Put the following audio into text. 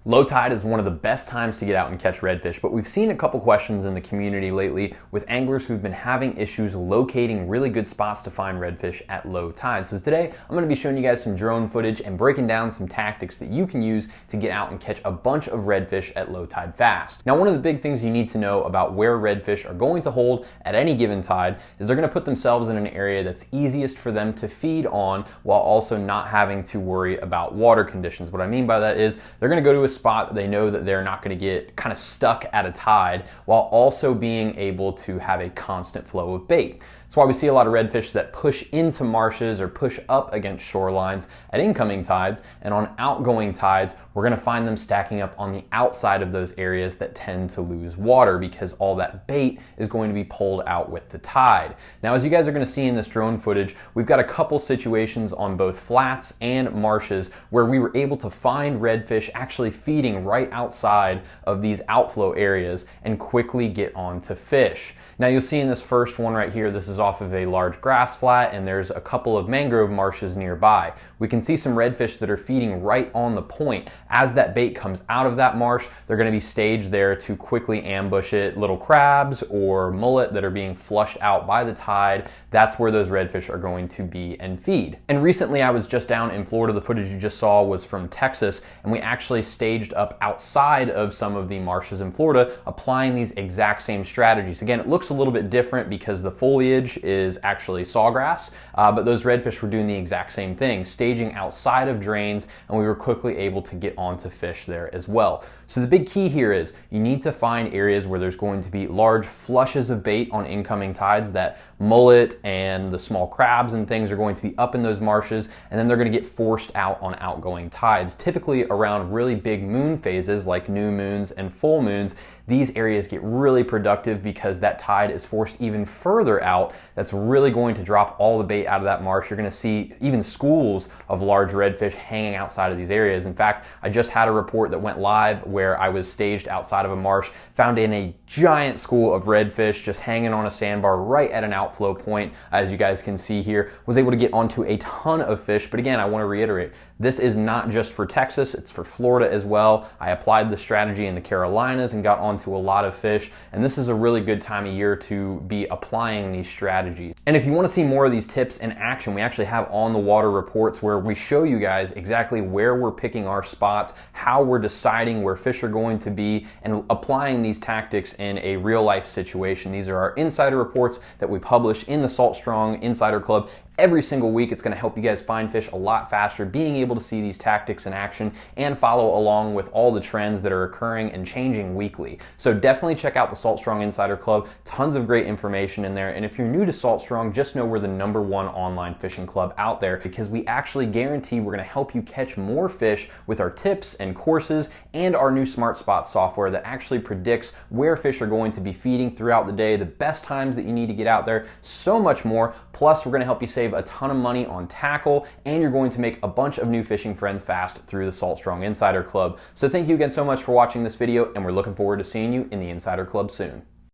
Low tide is one of the best times to get out and catch redfish, but we've seen a couple questions in the community lately with anglers who've been having issues locating really good spots to find redfish at low tide. So today I'm going to be showing you guys some drone footage and breaking down some tactics that you can use to get out and catch a bunch of redfish at low tide fast. Now, one of the big things you need to know about where redfish are going to hold at any given tide is they're going to put themselves in an area that's easiest for them to feed on while also not having to worry about water conditions. What I mean by that is they're going to go to a spot that they know that they're not going to get kind of stuck at a tide while also being able to have a constant flow of bait. That's why we see a lot of redfish that push into marshes or push up against shorelines at incoming tides, and on outgoing tides we're going to find them stacking up on the outside of those areas that tend to lose water because all that bait is going to be pulled out with the tide. Now, as you guys are going to see in this drone footage, we've got a couple situations on both flats and marshes where we were able to find redfish actually feeding right outside of these outflow areas and quickly get on to fish. Now, you'll see in this first one right here, this is off of a large grass flat and there's a couple of mangrove marshes nearby. We can see some redfish that are feeding right on the point. As that bait comes out of that marsh, they're going to be staged there to quickly ambush it. Little crabs or mullet that are being flushed out by the tide, that's where those redfish are going to be and feed. And recently I was just down in Florida. The footage you just saw was from Texas, and we actually staged up outside of some of the marshes in Florida applying these exact same strategies. Again, it looks a little bit different because the foliage is actually sawgrass, but those redfish were doing the exact same thing, staging outside of drains, and we were quickly able to get onto fish there as well. So the big key here is you need to find areas where there's going to be large flushes of bait on incoming tides. That mullet and the small crabs and things are going to be up in those marshes, and then they're going to get forced out on outgoing tides. Typically around really big moon phases like new moons and full moons, these areas get really productive because that tide is forced even further out. That's really going to drop all the bait out of that marsh. You're going to see even schools of large redfish hanging outside of these areas. In fact, I just had a report that went live where I was staged outside of a marsh, found in a giant school of redfish just hanging on a sandbar right at an outflow point. As you guys can see here, was able to get onto a ton of fish. But again, I want to reiterate, this is not just for Texas, it's for Florida as well. I applied the strategy in the Carolinas and got onto a lot of fish, and this is a really good time of year to be applying these strategies. And if you want to see more of these tips in action, we actually have on the water reports where we show you guys exactly where we're picking our spots, how we're deciding where fish are going to be, and applying these tactics in a real life situation. These are our insider reports that we publish in the Salt Strong Insider Club every single week. It's going to help you guys find fish a lot faster, being able to see these tactics in action and follow along with all the trends that are occurring and changing weekly. So definitely check out the Salt Strong Insider Club. Tons of great information in there. And if you're new to Salt Strong, just know we're the #1 online fishing club out there because we actually guarantee we're going to help you catch more fish with our tips and courses and our new Smart Spot software that actually predicts where fish are going to be feeding throughout the day, the best times that you need to get out there, so much more. Plus, we're going to help you save a ton of money on tackle, and you're going to make a bunch of new fishing friends fast through the Salt Strong Insider Club. So thank you again so much for watching this video, and we're looking forward to seeing you in the Insider Club soon.